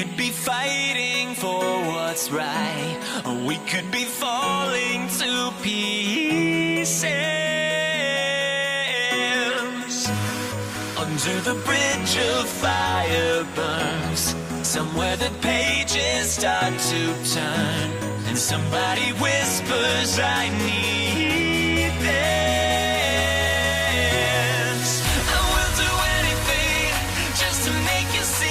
could be fighting for what's right, or we could be falling to pieces. Under the bridge of fire burns, somewhere the pages start to turn, and somebody whispers, I need this. I will do anything just to make you see.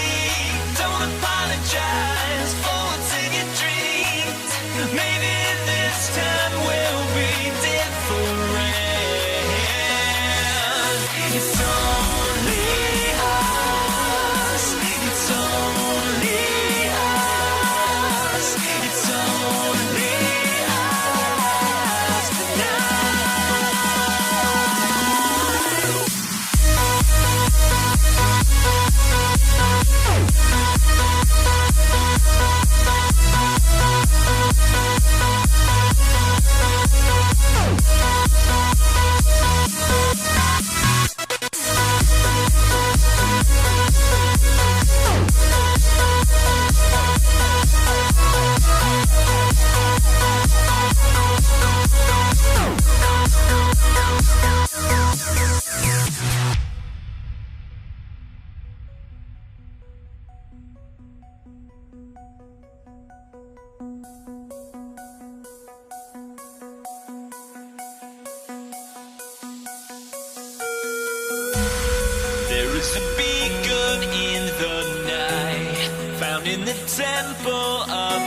Don't apologize for what's in your dreams. Maybe this time will be different. It's only us. It's only us. It's only us There is a beacon in the night, found in the temple of